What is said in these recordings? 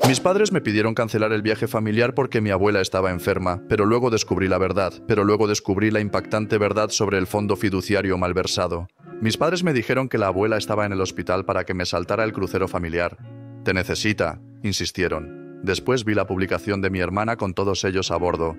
Mis padres me pidieron cancelar el viaje familiar porque mi abuela estaba enferma, pero luego descubrí la verdad, la impactante verdad sobre el fondo fiduciario malversado. Mis padres me dijeron que la abuela estaba en el hospital para que me saltara el crucero familiar. «Te necesita», insistieron. Después vi la publicación de mi hermana con todos ellos a bordo.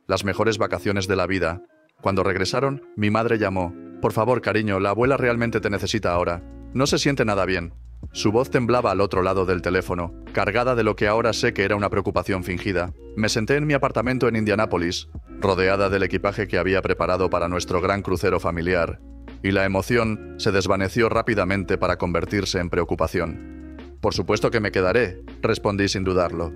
Las mejores vacaciones de la vida. Cuando regresaron, mi madre llamó. «Por favor, cariño, la abuela realmente te necesita ahora. No se siente nada bien». Su voz temblaba al otro lado del teléfono, cargada de lo que ahora sé que era una preocupación fingida. Me senté en mi apartamento en Indianápolis, rodeada del equipaje que había preparado para nuestro gran crucero familiar, y la emoción se desvaneció rápidamente para convertirse en preocupación. «Por supuesto que me quedaré», respondí sin dudarlo.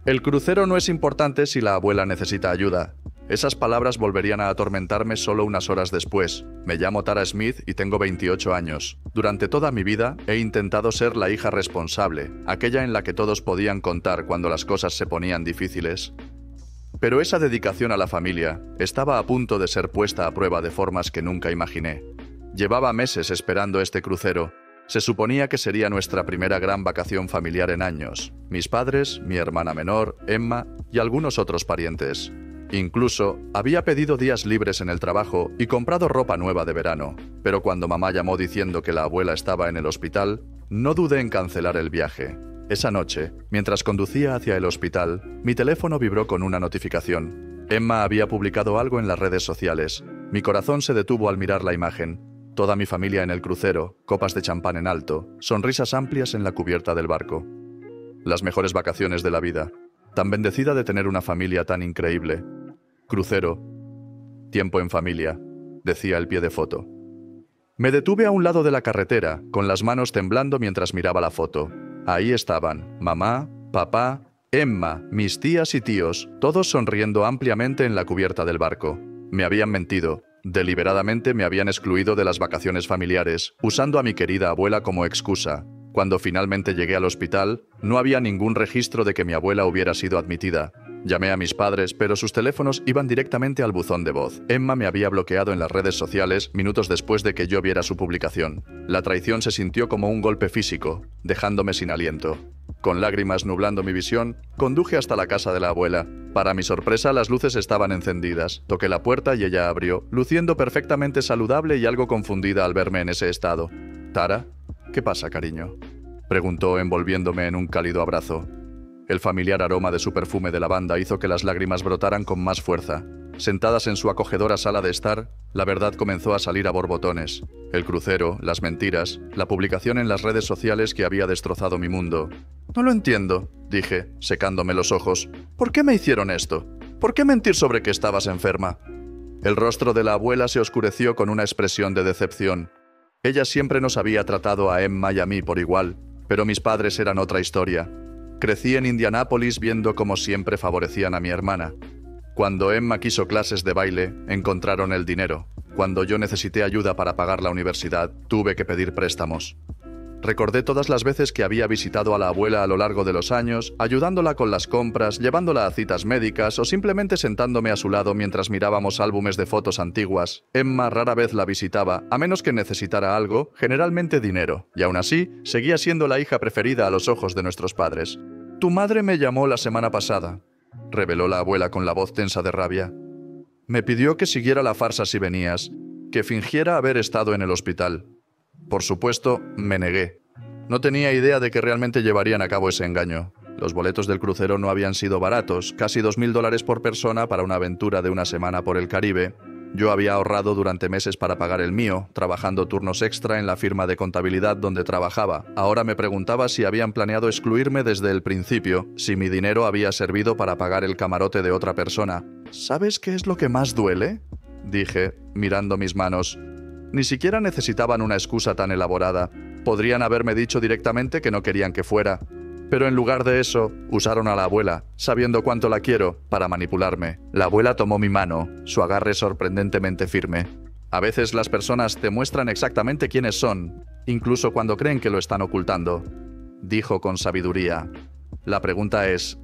«El crucero no es importante si la abuela necesita ayuda». Esas palabras volverían a atormentarme solo unas horas después. Me llamo Tara Smith y tengo 28 años. Durante toda mi vida he intentado ser la hija responsable, aquella en la que todos podían contar cuando las cosas se ponían difíciles. Pero esa dedicación a la familia estaba a punto de ser puesta a prueba de formas que nunca imaginé. Llevaba meses esperando este crucero. Se suponía que sería nuestra primera gran vacación familiar en años. Mis padres, mi hermana menor, Emma y algunos otros parientes. Incluso había pedido días libres en el trabajo y comprado ropa nueva de verano, pero cuando mamá llamó diciendo que la abuela estaba en el hospital, no dudé en cancelar el viaje. Esa noche, mientras conducía hacia el hospital, mi teléfono vibró con una notificación. Emma había publicado algo en las redes sociales. Mi corazón se detuvo al mirar la imagen. Toda mi familia en el crucero, copas de champán en alto, sonrisas amplias en la cubierta del barco. Las mejores vacaciones de la vida. Tan bendecida de tener una familia tan increíble. Crucero. Tiempo en familia, decía el pie de foto. Me detuve a un lado de la carretera, con las manos temblando mientras miraba la foto. Ahí estaban, mamá, papá, Emma, mis tías y tíos, todos sonriendo ampliamente en la cubierta del barco. Me habían mentido. Deliberadamente me habían excluido de las vacaciones familiares, usando a mi querida abuela como excusa. Cuando finalmente llegué al hospital, no había ningún registro de que mi abuela hubiera sido admitida. Llamé a mis padres, pero sus teléfonos iban directamente al buzón de voz. Emma me había bloqueado en las redes sociales minutos después de que yo viera su publicación. La traición se sintió como un golpe físico, dejándome sin aliento. Con lágrimas nublando mi visión, conduje hasta la casa de la abuela. Para mi sorpresa, las luces estaban encendidas. Toqué la puerta y ella abrió, luciendo perfectamente saludable y algo confundida al verme en ese estado. «Tara, ¿qué pasa, cariño?», preguntó envolviéndome en un cálido abrazo. El familiar aroma de su perfume de lavanda hizo que las lágrimas brotaran con más fuerza. Sentadas en su acogedora sala de estar, la verdad comenzó a salir a borbotones. El crucero, las mentiras, la publicación en las redes sociales que había destrozado mi mundo. «No lo entiendo», dije, secándome los ojos. «¿Por qué me hicieron esto? ¿Por qué mentir sobre que estabas enferma?». El rostro de la abuela se oscureció con una expresión de decepción. Ella siempre nos había tratado a Emma y a mí por igual, pero mis padres eran otra historia. Crecí en Indianápolis viendo cómo siempre favorecían a mi hermana. Cuando Emma quiso clases de baile, encontraron el dinero. Cuando yo necesité ayuda para pagar la universidad, tuve que pedir préstamos. Recordé todas las veces que había visitado a la abuela a lo largo de los años, ayudándola con las compras, llevándola a citas médicas o simplemente sentándome a su lado mientras mirábamos álbumes de fotos antiguas. Emma rara vez la visitaba, a menos que necesitara algo, generalmente dinero, y aún así, seguía siendo la hija preferida a los ojos de nuestros padres. «Tu madre me llamó la semana pasada», reveló la abuela con la voz tensa de rabia. «Me pidió que siguiera la farsa si venías, que fingiera haber estado en el hospital». Por supuesto, me negué. No tenía idea de que realmente llevarían a cabo ese engaño. Los boletos del crucero no habían sido baratos, casi $2.000 por persona para una aventura de una semana por el Caribe. Yo había ahorrado durante meses para pagar el mío, trabajando turnos extra en la firma de contabilidad donde trabajaba. Ahora me preguntaba si habían planeado excluirme desde el principio, si mi dinero había servido para pagar el camarote de otra persona. «¿Sabes qué es lo que más duele?», dije, mirando mis manos. Ni siquiera necesitaban una excusa tan elaborada. Podrían haberme dicho directamente que no querían que fuera. Pero en lugar de eso, usaron a la abuela, sabiendo cuánto la quiero, para manipularme. La abuela tomó mi mano, su agarre sorprendentemente firme. A veces las personas te muestran exactamente quiénes son, incluso cuando creen que lo están ocultando, dijo con sabiduría. La pregunta es,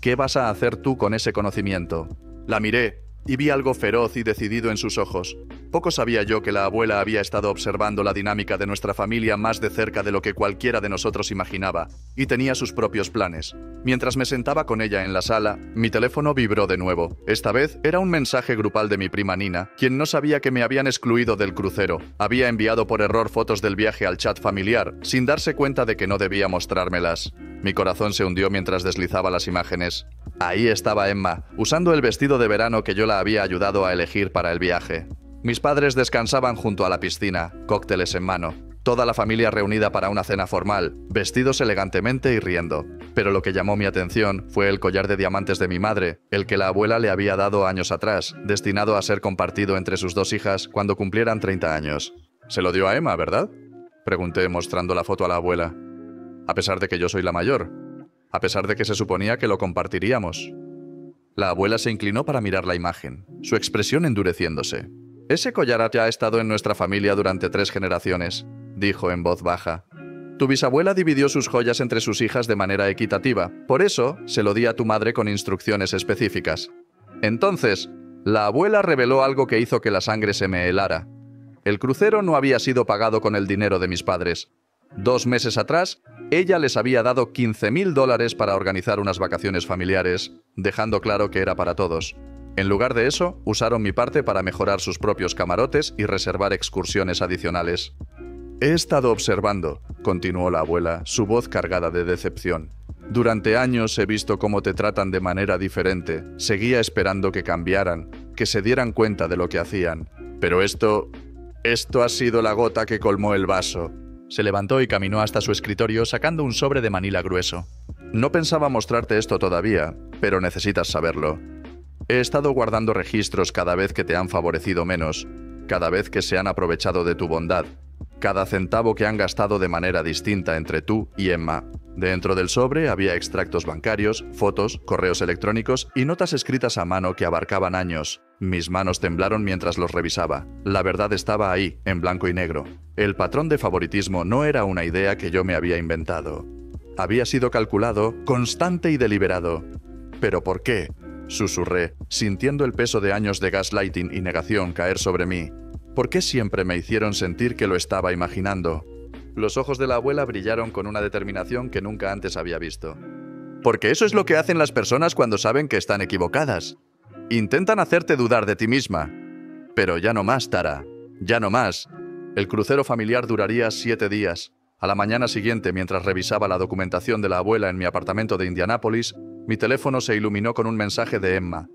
¿qué vas a hacer tú con ese conocimiento? La miré y vi algo feroz y decidido en sus ojos. Poco sabía yo que la abuela había estado observando la dinámica de nuestra familia más de cerca de lo que cualquiera de nosotros imaginaba, y tenía sus propios planes. Mientras me sentaba con ella en la sala, mi teléfono vibró de nuevo. Esta vez era un mensaje grupal de mi prima Nina, quien no sabía que me habían excluido del crucero. Había enviado por error fotos del viaje al chat familiar, sin darse cuenta de que no debía mostrármelas. Mi corazón se hundió mientras deslizaba las imágenes. Ahí estaba Emma, usando el vestido de verano que yo la había ayudado a elegir para el viaje. Mis padres descansaban junto a la piscina, cócteles en mano. Toda la familia reunida para una cena formal, vestidos elegantemente y riendo. Pero lo que llamó mi atención fue el collar de diamantes de mi madre, el que la abuela le había dado años atrás, destinado a ser compartido entre sus dos hijas cuando cumplieran 30 años. «Se lo dio a Emma, ¿verdad?», pregunté mostrando la foto a la abuela. «A pesar de que yo soy la mayor. A pesar de que se suponía que lo compartiríamos». La abuela se inclinó para mirar la imagen, su expresión endureciéndose. «Ese collar ya ha estado en nuestra familia durante 3 generaciones», dijo en voz baja. «Tu bisabuela dividió sus joyas entre sus hijas de manera equitativa. Por eso, se lo di a tu madre con instrucciones específicas». Entonces, la abuela reveló algo que hizo que la sangre se me helara. El crucero no había sido pagado con el dinero de mis padres. 2 meses atrás, ella les había dado $15,000 para organizar unas vacaciones familiares, dejando claro que era para todos. En lugar de eso, usaron mi parte para mejorar sus propios camarotes y reservar excursiones adicionales. «He estado observando», continuó la abuela, su voz cargada de decepción. «Durante años he visto cómo te tratan de manera diferente. Seguía esperando que cambiaran, que se dieran cuenta de lo que hacían. Pero esto ha sido la gota que colmó el vaso». Se levantó y caminó hasta su escritorio sacando un sobre de manila grueso. «No pensaba mostrarte esto todavía, pero necesitas saberlo. He estado guardando registros cada vez que te han favorecido menos, cada vez que se han aprovechado de tu bondad, cada centavo que han gastado de manera distinta entre tú y Emma». Dentro del sobre había extractos bancarios, fotos, correos electrónicos y notas escritas a mano que abarcaban años. Mis manos temblaron mientras los revisaba. La verdad estaba ahí, en blanco y negro. El patrón de favoritismo no era una idea que yo me había inventado. Había sido calculado, constante y deliberado. ¿Pero por qué?, susurré, sintiendo el peso de años de gaslighting y negación caer sobre mí. ¿Por qué siempre me hicieron sentir que lo estaba imaginando? Los ojos de la abuela brillaron con una determinación que nunca antes había visto. «Porque eso es lo que hacen las personas cuando saben que están equivocadas. Intentan hacerte dudar de ti misma. Pero ya no más, Tara. Ya no más». El crucero familiar duraría 7 días. A la mañana siguiente, mientras revisaba la documentación de la abuela en mi apartamento de Indianápolis, mi teléfono se iluminó con un mensaje de Emma.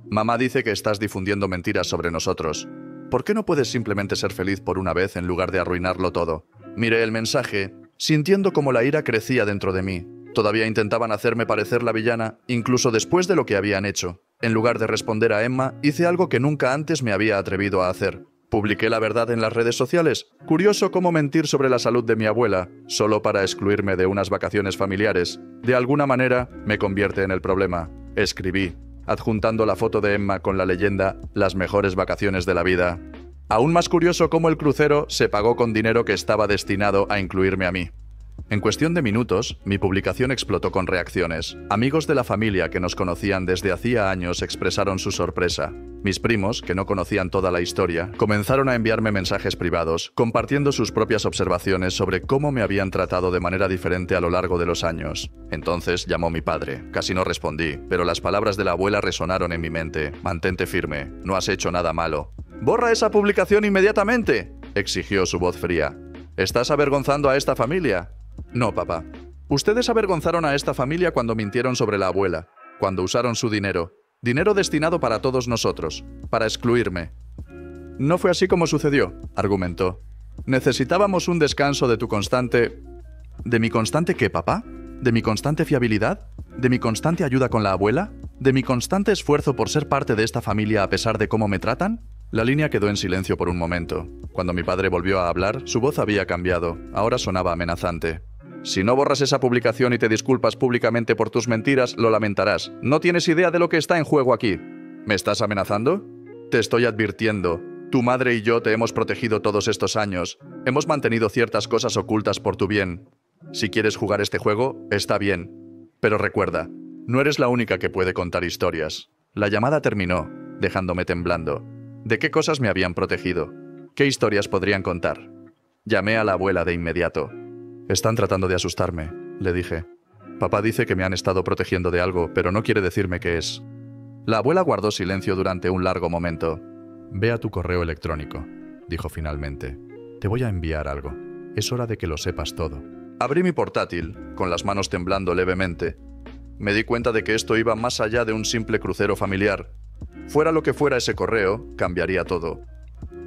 «Mamá dice que estás difundiendo mentiras sobre nosotros. ¿Por qué no puedes simplemente ser feliz por una vez en lugar de arruinarlo todo?» Miré el mensaje, sintiendo como la ira crecía dentro de mí. Todavía intentaban hacerme parecer la villana, incluso después de lo que habían hecho. En lugar de responder a Emma, hice algo que nunca antes me había atrevido a hacer. Publiqué la verdad en las redes sociales. Curioso cómo mentir sobre la salud de mi abuela, solo para excluirme de unas vacaciones familiares. De alguna manera, me convierte en el problema. Escribí, adjuntando la foto de Emma con la leyenda «Las mejores vacaciones de la vida». Aún más curioso cómo el crucero se pagó con dinero que estaba destinado a incluirme a mí. En cuestión de minutos, mi publicación explotó con reacciones. Amigos de la familia que nos conocían desde hacía años expresaron su sorpresa. Mis primos, que no conocían toda la historia, comenzaron a enviarme mensajes privados, compartiendo sus propias observaciones sobre cómo me habían tratado de manera diferente a lo largo de los años. Entonces llamó mi padre. Casi no respondí, pero las palabras de la abuela resonaron en mi mente. «Mantente firme, no has hecho nada malo». «¡Borra esa publicación inmediatamente!», exigió su voz fría. «¿Estás avergonzando a esta familia?». «No, papá. Ustedes avergonzaron a esta familia cuando mintieron sobre la abuela, cuando usaron su dinero. Dinero destinado para todos nosotros, para excluirme». «No fue así como sucedió», argumentó. «Necesitábamos un descanso de tu constante...». «¿De mi constante qué, papá? ¿De mi constante fiabilidad? ¿De mi constante ayuda con la abuela? ¿De mi constante esfuerzo por ser parte de esta familia a pesar de cómo me tratan?». La línea quedó en silencio por un momento. Cuando mi padre volvió a hablar, su voz había cambiado. Ahora sonaba amenazante. «Si no borras esa publicación y te disculpas públicamente por tus mentiras, lo lamentarás. No tienes idea de lo que está en juego aquí». «¿Me estás amenazando?». «Te estoy advirtiendo. Tu madre y yo te hemos protegido todos estos años. Hemos mantenido ciertas cosas ocultas por tu bien. Si quieres jugar este juego, está bien. Pero recuerda, no eres la única que puede contar historias». La llamada terminó, dejándome temblando. ¿De qué cosas me habían protegido? ¿Qué historias podrían contar? Llamé a la abuela de inmediato. Están tratando de asustarme, le dije. Papá dice que me han estado protegiendo de algo, pero no quiere decirme qué es. La abuela guardó silencio durante un largo momento. Ve a tu correo electrónico, dijo finalmente. Te voy a enviar algo. Es hora de que lo sepas todo. Abrí mi portátil, con las manos temblando levemente. Me di cuenta de que esto iba más allá de un simple crucero familiar. Fuera lo que fuera ese correo, cambiaría todo.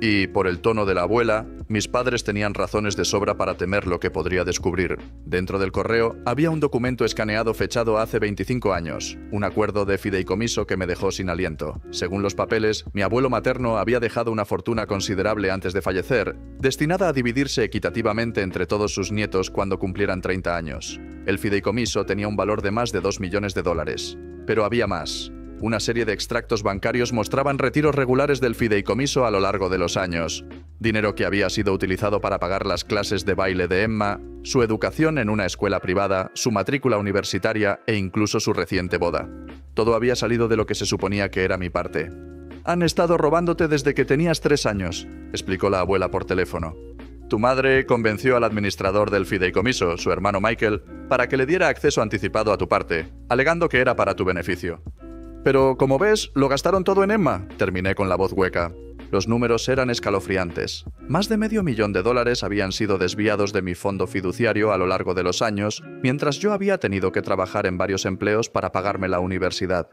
Y, por el tono de la abuela, mis padres tenían razones de sobra para temer lo que podría descubrir. Dentro del correo había un documento escaneado fechado hace 25 años, un acuerdo de fideicomiso que me dejó sin aliento. Según los papeles, mi abuelo materno había dejado una fortuna considerable antes de fallecer, destinada a dividirse equitativamente entre todos sus nietos cuando cumplieran 30 años. El fideicomiso tenía un valor de más de $2 millones. Pero había más. Una serie de extractos bancarios mostraban retiros regulares del fideicomiso a lo largo de los años. Dinero que había sido utilizado para pagar las clases de baile de Emma, su educación en una escuela privada, su matrícula universitaria e incluso su reciente boda. Todo había salido de lo que se suponía que era mi parte. «Han estado robándote desde que tenías 3 años», explicó la abuela por teléfono. «Tu madre convenció al administrador del fideicomiso, su hermano Michael, para que le diera acceso anticipado a tu parte, alegando que era para tu beneficio. Pero, como ves, lo gastaron todo en Emma», terminé con la voz hueca. Los números eran escalofriantes. Más de $500,000 habían sido desviados de mi fondo fiduciario a lo largo de los años, mientras yo había tenido que trabajar en varios empleos para pagarme la universidad.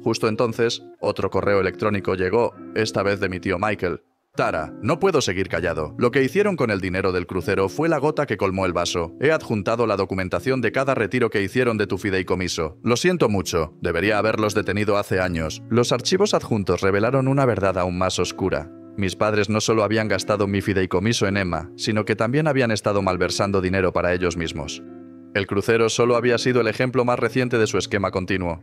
Justo entonces, otro correo electrónico llegó, esta vez de mi tío Michael. «Tara, no puedo seguir callado. Lo que hicieron con el dinero del crucero fue la gota que colmó el vaso. He adjuntado la documentación de cada retiro que hicieron de tu fideicomiso. Lo siento mucho. Debería haberlos detenido hace años. Los archivos adjuntos revelaron una verdad aún más oscura. Mis padres no solo habían gastado mi fideicomiso en Emma, sino que también habían estado malversando dinero para ellos mismos. El crucero solo había sido el ejemplo más reciente de su esquema continuo».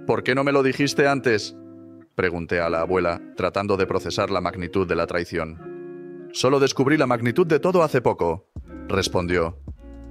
«¿Por qué no me lo dijiste antes?», pregunté a la abuela, tratando de procesar la magnitud de la traición. «Solo descubrí la magnitud de todo hace poco», respondió.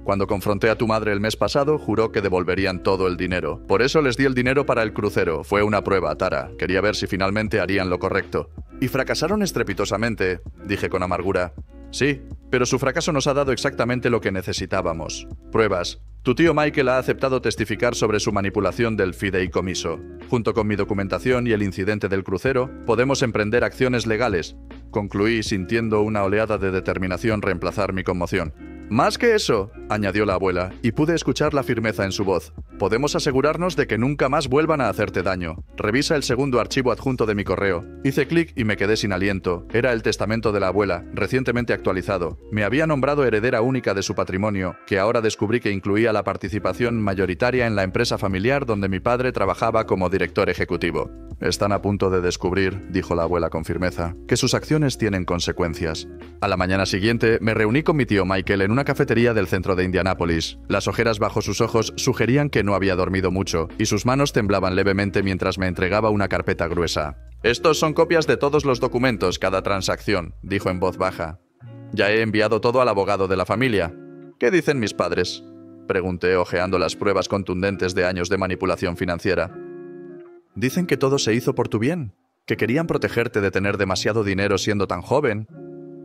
«Cuando confronté a tu madre el mes pasado, juró que devolverían todo el dinero. Por eso les di el dinero para el crucero. Fue una prueba, Tara. Quería ver si finalmente harían lo correcto». «Y fracasaron estrepitosamente», dije con amargura. «Sí, pero su fracaso nos ha dado exactamente lo que necesitábamos. Pruebas. Tu tío Michael ha aceptado testificar sobre su manipulación del fideicomiso. Junto con mi documentación y el incidente del crucero, podemos emprender acciones legales», concluí sintiendo una oleada de determinación reemplazar mi conmoción. «Más que eso», añadió la abuela, y pude escuchar la firmeza en su voz. «Podemos asegurarnos de que nunca más vuelvan a hacerte daño. Revisa el segundo archivo adjunto de mi correo». Hice clic y me quedé sin aliento. Era el testamento de la abuela, recientemente actualizado. Me había nombrado heredera única de su patrimonio, que ahora descubrí que incluía la participación mayoritaria en la empresa familiar donde mi padre trabajaba como director ejecutivo. «Están a punto de descubrir», dijo la abuela con firmeza, «que sus acciones tienen consecuencias». A la mañana siguiente, me reuní con mi tío Michael en una cafetería del centro de Indianápolis. Las ojeras bajo sus ojos sugerían que no había dormido mucho, y sus manos temblaban levemente mientras me entregaba una carpeta gruesa. «Estos son copias de todos los documentos, cada transacción», dijo en voz baja. «Ya he enviado todo al abogado de la familia». «¿Qué dicen mis padres?», pregunté hojeando las pruebas contundentes de años de manipulación financiera. «Dicen que todo se hizo por tu bien, que querían protegerte de tener demasiado dinero siendo tan joven»,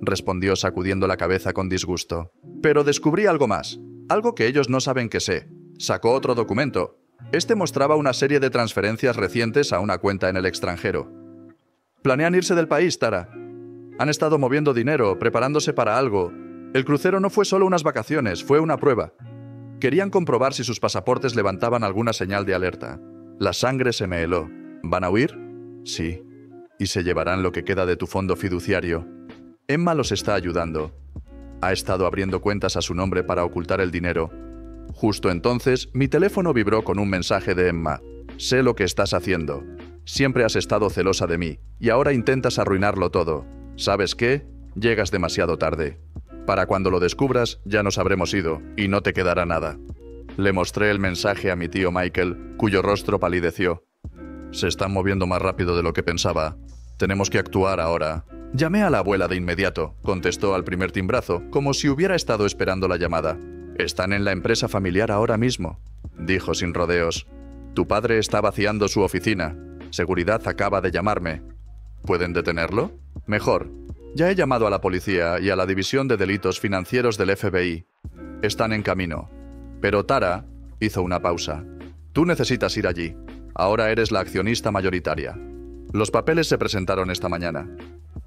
respondió sacudiendo la cabeza con disgusto. «Pero descubrí algo más, algo que ellos no saben que sé. Sacó otro documento. Este mostraba una serie de transferencias recientes a una cuenta en el extranjero. Planean irse del país, Tara. Han estado moviendo dinero, preparándose para algo. El crucero no fue solo unas vacaciones, fue una prueba. Querían comprobar si sus pasaportes levantaban alguna señal de alerta. La sangre se me heló. ¿Van a huir? Sí. Y se llevarán lo que queda de tu fondo fiduciario. Emma los está ayudando. Ha estado abriendo cuentas a su nombre para ocultar el dinero. Justo entonces, mi teléfono vibró con un mensaje de Emma. Sé lo que estás haciendo. Siempre has estado celosa de mí, y ahora intentas arruinarlo todo. ¿Sabes qué? Llegas demasiado tarde. Para cuando lo descubras, ya nos habremos ido, y no te quedará nada. Le mostré el mensaje a mi tío Michael, cuyo rostro palideció. Se están moviendo más rápido de lo que pensaba. Tenemos que actuar ahora. Llamé a la abuela de inmediato, contestó al primer timbrazo, como si hubiera estado esperando la llamada. Están en la empresa familiar ahora mismo, dijo sin rodeos. Tu padre está vaciando su oficina. Seguridad acaba de llamarme. ¿Pueden detenerlo? Mejor. Ya he llamado a la policía y a la División de Delitos Financieros del FBI. Están en camino. Pero Tara hizo una pausa. Tú necesitas ir allí. Ahora eres la accionista mayoritaria. Los papeles se presentaron esta mañana.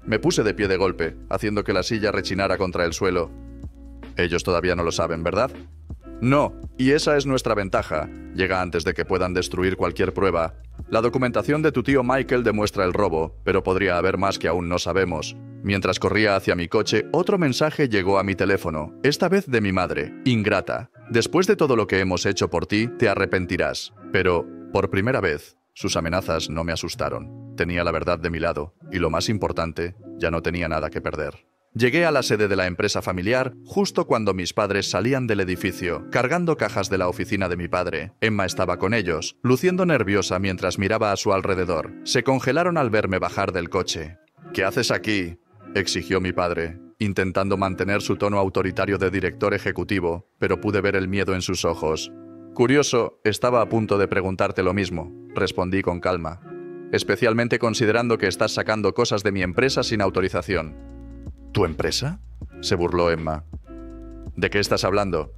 Me puse de pie de golpe, haciendo que la silla rechinara contra el suelo. Ellos todavía no lo saben, ¿verdad? No, y esa es nuestra ventaja. Llega antes de que puedan destruir cualquier prueba. La documentación de tu tío Michael demuestra el robo, pero podría haber más que aún no sabemos. Mientras corría hacia mi coche, otro mensaje llegó a mi teléfono, esta vez de mi madre, ingrata. Después de todo lo que hemos hecho por ti, te arrepentirás. Pero, por primera vez, sus amenazas no me asustaron. Tenía la verdad de mi lado, y lo más importante, ya no tenía nada que perder. Llegué a la sede de la empresa familiar justo cuando mis padres salían del edificio, cargando cajas de la oficina de mi padre. Emma estaba con ellos, luciendo nerviosa mientras miraba a su alrededor. Se congelaron al verme bajar del coche. ¿Qué haces aquí?, exigió mi padre, intentando mantener su tono autoritario de director ejecutivo, pero pude ver el miedo en sus ojos. Curioso, estaba a punto de preguntarte lo mismo, respondí con calma. Especialmente considerando que estás sacando cosas de mi empresa sin autorización. ¿Tu empresa?, se burló Emma. ¿De qué estás hablando?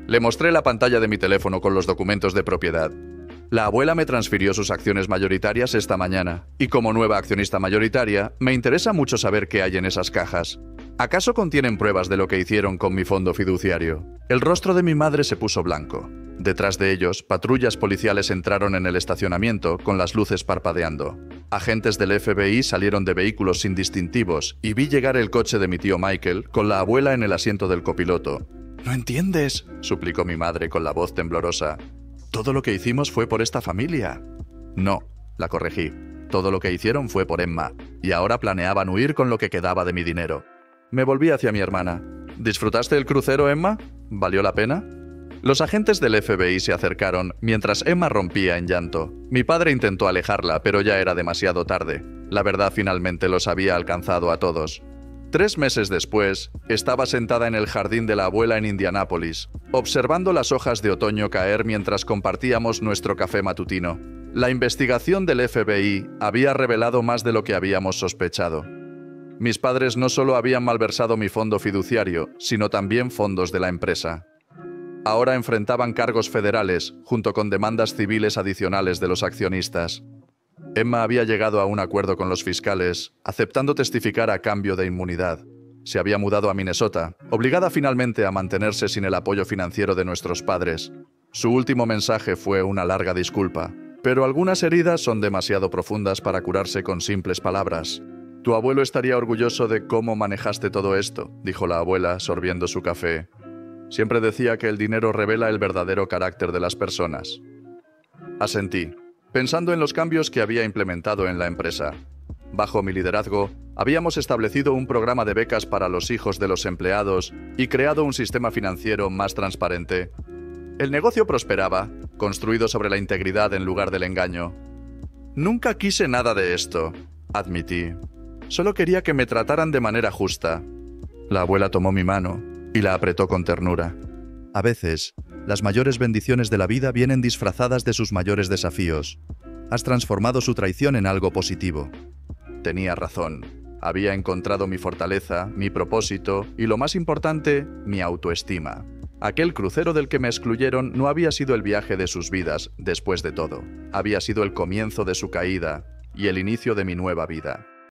Le mostré la pantalla de mi teléfono con los documentos de propiedad. La abuela me transfirió sus acciones mayoritarias esta mañana, y como nueva accionista mayoritaria, me interesa mucho saber qué hay en esas cajas. ¿Acaso contienen pruebas de lo que hicieron con mi fondo fiduciario? El rostro de mi madre se puso blanco. Detrás de ellos, patrullas policiales entraron en el estacionamiento con las luces parpadeando. Agentes del FBI salieron de vehículos sin distintivos y vi llegar el coche de mi tío Michael con la abuela en el asiento del copiloto. «¿No entiendes?», suplicó mi madre con la voz temblorosa. «Todo lo que hicimos fue por esta familia». «No», la corregí. «Todo lo que hicieron fue por Emma, y ahora planeaban huir con lo que quedaba de mi dinero». Me volví hacia mi hermana. «¿Disfrutaste el crucero, Emma? ¿Valió la pena?» Los agentes del FBI se acercaron mientras Emma rompía en llanto. Mi padre intentó alejarla, pero ya era demasiado tarde. La verdad finalmente los había alcanzado a todos. 3 meses después, estaba sentada en el jardín de la abuela en Indianápolis, observando las hojas de otoño caer mientras compartíamos nuestro café matutino. La investigación del FBI había revelado más de lo que habíamos sospechado. Mis padres no solo habían malversado mi fondo fiduciario, sino también fondos de la empresa. Ahora enfrentaban cargos federales, junto con demandas civiles adicionales de los accionistas. Emma había llegado a un acuerdo con los fiscales, aceptando testificar a cambio de inmunidad. Se había mudado a Minnesota, obligada finalmente a mantenerse sin el apoyo financiero de nuestros padres. Su último mensaje fue una larga disculpa, pero algunas heridas son demasiado profundas para curarse con simples palabras. «Tu abuelo estaría orgulloso de cómo manejaste todo esto», dijo la abuela, sorbiendo su café. Siempre decía que el dinero revela el verdadero carácter de las personas. Asentí, pensando en los cambios que había implementado en la empresa. Bajo mi liderazgo, habíamos establecido un programa de becas para los hijos de los empleados y creado un sistema financiero más transparente. El negocio prosperaba, construido sobre la integridad en lugar del engaño. «Nunca quise nada de esto», admití. «Solo quería que me trataran de manera justa». La abuela tomó mi mano y la apretó con ternura. A veces, las mayores bendiciones de la vida vienen disfrazadas de sus mayores desafíos. Has transformado su traición en algo positivo. Tenía razón. Había encontrado mi fortaleza, mi propósito y, lo más importante, mi autoestima. Aquel crucero del que me excluyeron no había sido el viaje de sus vidas, después de todo. Había sido el comienzo de su caída y el inicio de mi nueva vida.